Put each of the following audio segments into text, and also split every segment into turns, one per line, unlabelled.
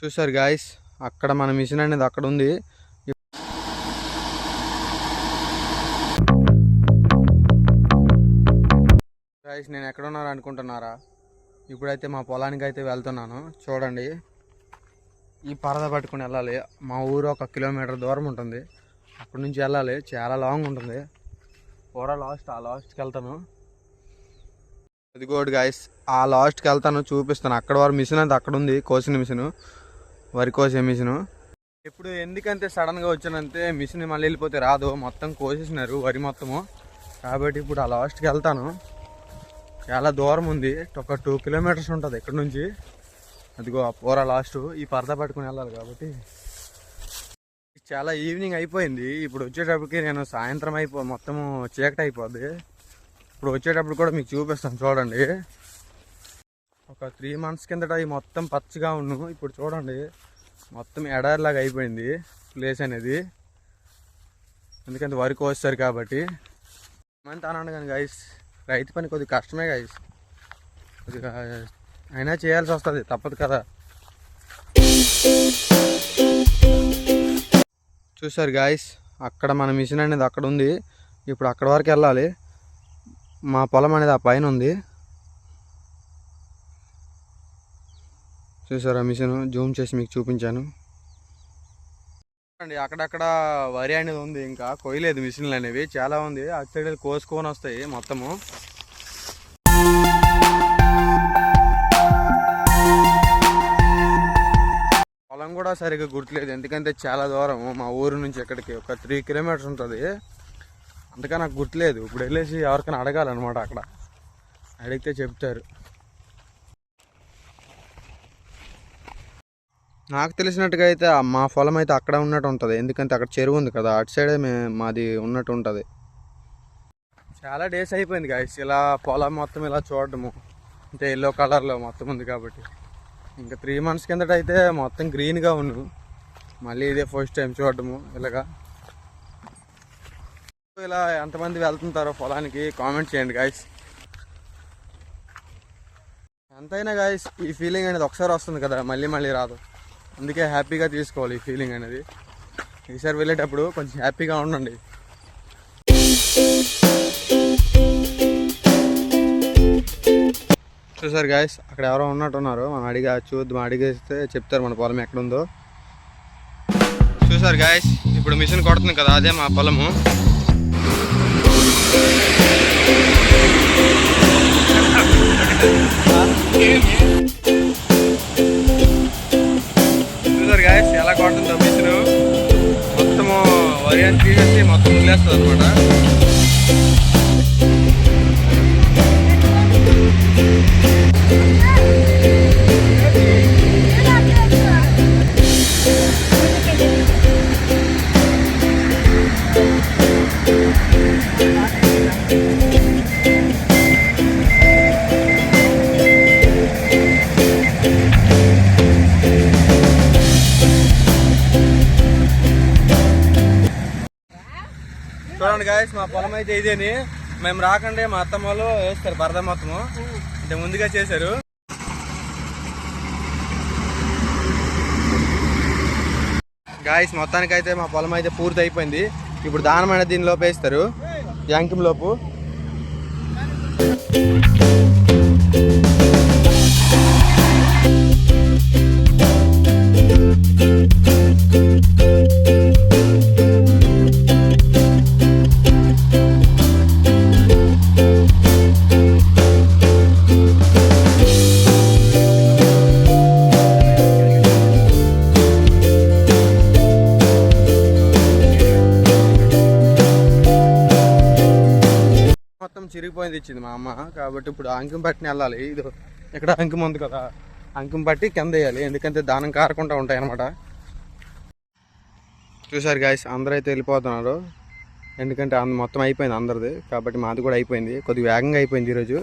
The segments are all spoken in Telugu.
చూసారు గాయస్, అక్కడ మన మిషన్ అనేది అక్కడ ఉంది. గాయస్, నేను ఎక్కడ ఉన్నారు అనుకుంటున్నారా? ఇప్పుడైతే మా పొలానికి అయితే వెళ్తున్నాను. చూడండి, ఈ పరద పట్టుకుని వెళ్ళాలి. మా ఊరు 1 కిలోమీటర్ దూరం ఉంటుంది. అక్కడి నుంచి వెళ్ళాలి, చాలా లాంగ్ ఉంటుంది. పూరా ఆ లాస్ట్కి వెళ్తాను. ఇదిగోడు గాయస్, ఆ లాస్ట్కి వెళ్తాను, చూపిస్తాను. అక్కడ వరకు మిషన్ అంతా అక్కడ ఉంది, కోసిన మిషను, వరి కోసే మిషను. ఇప్పుడు ఎందుకంటే సడన్గా వచ్చానంటే మిషన్ మళ్ళీ వెళ్ళిపోతే రాదు, మొత్తం కోసేసినారు వరి మొత్తము. కాబట్టి ఇప్పుడు ఆ లాస్ట్కి వెళ్తాను. చాలా దూరం ఉంది, ఒక 2 కిలోమీటర్స్ ఉంటుంది ఇక్కడ నుంచి. అదిగో ఆ పూరా లాస్ట్, ఈ పరద పట్టుకుని వెళ్ళాలి. కాబట్టి చాలా ఈవినింగ్ అయిపోయింది. ఇప్పుడు వచ్చేటప్పటికి నేను సాయంత్రం మొత్తము చీకటి అయిపోద్ది. ఇప్పుడు వచ్చేటప్పుడు కూడా మీకు చూపిస్తాను, చూడండి. ఒక 3 months కిందట ఈ మొత్తం పచ్చగా ఉన్నాను. ఇప్పుడు చూడండి, మొత్తం ఎడారిలాగా అయిపోయింది ప్లేస్ అనేది. ఎందుకంటే వరి కోస్తారు కాబట్టి. మంత్ అన్నాను కానీ గైస్, రైతు పని కొద్దిగా కష్టమే గైస్. కొద్దిగా అయినా చేయాల్సి వస్తుంది, తప్పదు కదా. చూసారు గాయస్, అక్కడ మన మిషన్ అనేది అక్కడ ఉంది. ఇప్పుడు అక్కడ వరకు వెళ్ళాలి. మా పొలం అనేది ఆ పైన ఉంది. చూసారా మిషన్, జూమ్ చేసి మీకు చూపించాను. అండి, అక్కడక్కడ వరి అనేది ఉంది, ఇంకా కొయ్యలేదు. మిషన్లు అనేవి చాలా ఉంది. అటు సైడ్ కోసుకొని వస్తాయి మొత్తము. పొలం కూడా సరిగ్గా గుర్తులేదు, ఎందుకంటే చాలా దూరం మా ఊరు నుంచి ఇక్కడికి ఒక 3 kilometers ఉంటుంది. అందుకే నాకు గుర్తులేదు. ఇప్పుడు వెళ్ళేసి ఎవరికైనా అడగాలన్నమాట. అక్కడ అడిగితే చెప్తారు. నాకు తెలిసినట్టుగా అయితే మా పొలం అయితే అక్కడ ఉన్నట్టు ఉంటుంది, ఎందుకంటే అక్కడ చెరువు ఉంది కదా, అటు సైడే మాది ఉన్నట్టు ఉంటుంది. చాలా డేస్ అయిపోయింది గాయస్ ఇలా పొలం మొత్తం ఇలా చూడడము. అంటే ఎల్లో కలర్లో మొత్తం ఉంది కాబట్టి. ఇంకా 3 months కిందట అయితే మొత్తం గ్రీన్గా ఉన్నాను. మళ్ళీ ఇదే ఫస్ట్ టైం చూడడము ఇలాగా. ఇలా ఎంతమంది వెళ్తుంటారో పొలానికి కామెంట్ చేయండి గాయస్. ఎంతైనా గాయస్ ఈ ఫీలింగ్ అనేది ఒకసారి వస్తుంది కదా, మళ్ళీ మళ్ళీ రాదు. అందుకే హ్యాపీగా తీసుకోవాలి ఈ ఫీలింగ్ అనేది. ఈసారి వెళ్ళేటప్పుడు కొంచెం హ్యాపీగా ఉండండి. చూసారు గాయస్, అక్కడ ఎవరో ఉన్నట్టున్నారు. మనం అడిగేస్తే చెప్తారు మన పొలం ఎక్కడుందో. చూసారు గాయస్, ఇప్పుడు మిషన్ కొడుతుంది కదా, అదే మా పొలము. చూసారు గాయస్ ఎలా కొడుతుందో మిషన్. మొత్తము వరి అని తీసేసి మొత్తం వదిలేస్తుంది అనమాట. చూడండి గాయస్, మా పొలం అయితే ఇదేని. మేము రాకంటే మా అత్తమ్మ వాళ్ళు వేస్తారు పరద మొత్తము, అంటే ముందుగా చేశారు. గాయస్, మొత్తానికి అయితే మా పొలం అయితే పూర్తి అయిపోయింది. ఇప్పుడు దానం అనేది దీనిలోపు వేస్తారు, యాంకిం లోపు. మొత్తం చిరిగిపోయింది ఇచ్చింది మా అమ్మ. కాబట్టి ఇప్పుడు అంకిం పట్టిని వెళ్ళాలి. ఇది ఇక్కడ అంకిం ఉంది కదా, అంకిం పట్టి కింద వేయాలి, ఎందుకంటే దానం కారకుండా ఉంటాయి అన్నమాట. చూసారు గాయస్, అందరూ అయితే వెళ్ళిపోతున్నారు, ఎందుకంటే మొత్తం అయిపోయింది అందరిది. కాబట్టి మాది కూడా అయిపోయింది, కొద్దిగా వేగంగా అయిపోయింది ఈరోజు.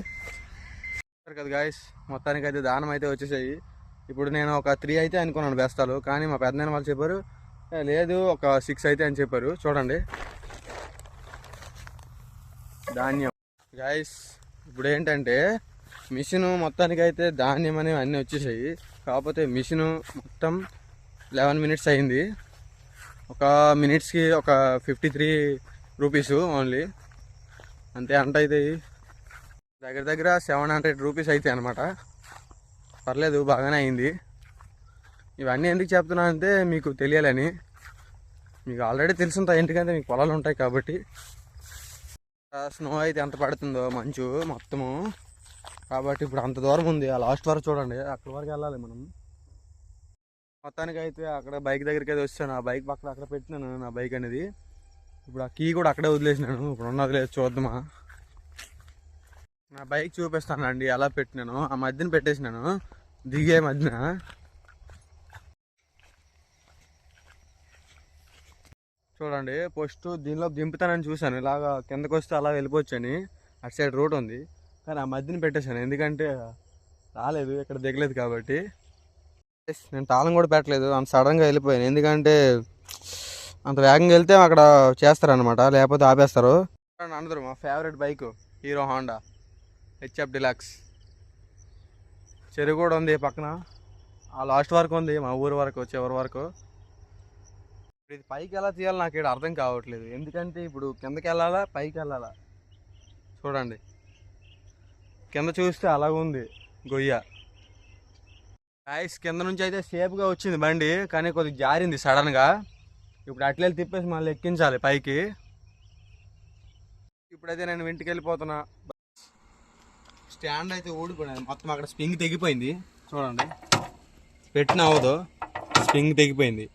కదా గాయస్, మొత్తానికి అయితే దానం అయితే వచ్చేసాయి. ఇప్పుడు నేను ఒక 3 అయితే అనుకున్నాను బెస్తాలు, కానీ మా పెద్దనాన్న వాళ్ళు చెప్పారు లేదు ఒక 6 అయితే అని చెప్పారు. చూడండి ధాన్యం గాయస్. ఇప్పుడు ఏంటంటే మిషన్ మొత్తానికి అయితే ధాన్యం అనేవి అన్నీ వచ్చేసాయి. కాకపోతే మిషన్ మొత్తం 11 మినిట్స్ అయింది. ఒక మినిట్స్కి ఒక 53 రూపీస్ ఓన్లీ అంతే. అయితే దగ్గర దగ్గర 700 రూపీస్ అయితే అనమాట. పర్లేదు, బాగానే అయింది. ఇవన్నీ ఎందుకు చెప్తున్నా అంటే మీకు తెలియాలని. మీకు ఆల్రెడీ తెలుసుంటాయి, ఎందుకంటే మీకు పొలాలు ఉంటాయి కాబట్టి. స్నో అయితే ఎంత పడుతుందో, మంచు మొత్తము. కాబట్టి ఇప్పుడు అంత దూరం ఉంది, ఆ లాస్ట్ వరకు చూడండి, అక్కడ వరకు వెళ్ళాలి మనం. మొత్తానికి అయితే అక్కడ బైక్ దగ్గరికి అయితే వచ్చాను. ఆ బైక్ పక్కన అక్కడ పెట్టినాను నా బైక్ అనేది. ఇప్పుడు ఆ కీ కూడా అక్కడే వదిలేసినాను. ఇప్పుడు ఉన్నది లేదు, చూద్దామా. నా బైక్ చూపిస్తానండి ఎలా పెట్టినాను. ఆ మధ్యన పెట్టేసినాను, దిగే మధ్యన. చూడండి, ఫస్ట్ దీనిలో దింపుతానని చూశాను, ఇలాగా కిందకు వస్తే అలా వెళ్ళిపోవచ్చని. అటు సైడ్ రోడ్ ఉంది, కానీ ఆ మధ్యన పెట్టేశాను, ఎందుకంటే రాలేదు, ఇక్కడ దిగలేదు కాబట్టి. నేను తాళం కూడా పెట్టలేదు, అంత సడన్గా వెళ్ళిపోయాను. ఎందుకంటే అంత వేగంగా వెళ్తే అక్కడ చేస్తారనమాట, లేకపోతే ఆపేస్తారు. అందరూ మా favourite bike hero Honda HF deluxe. చెరువు కూడా ఉంది పక్కన, ఆ లాస్ట్ వరకు ఉంది, మా ఊరు వరకు, చివరి వరకు. ఇది పైకి ఎలా తీయాలో నాకు ఇక్కడ అర్థం కావట్లేదు. ఎందుకంటే ఇప్పుడు కిందకి వెళ్ళాలా, పైకి వెళ్ళాలా. చూడండి, కింద చూస్తే అలాగ ఉంది గొయ్య. ఐస్ కింద నుంచి అయితే సేఫ్గా వచ్చింది బండి, కానీ కొద్దిగా జారింది సడన్గా. ఇప్పుడు అట్లే తిప్పేసి మళ్ళీ ఎక్కించాలి పైకి. ఇప్పుడైతే నేను ఇంటికి వెళ్ళిపోతున్నా. స్టాండ్ అయితే ఊడిపోయింది మొత్తం, అక్కడ స్ప్రింగ్ తెగిపోయింది. చూడండి, పెట్టిన అవ్వదు, స్ప్రింగ్ తెగిపోయింది.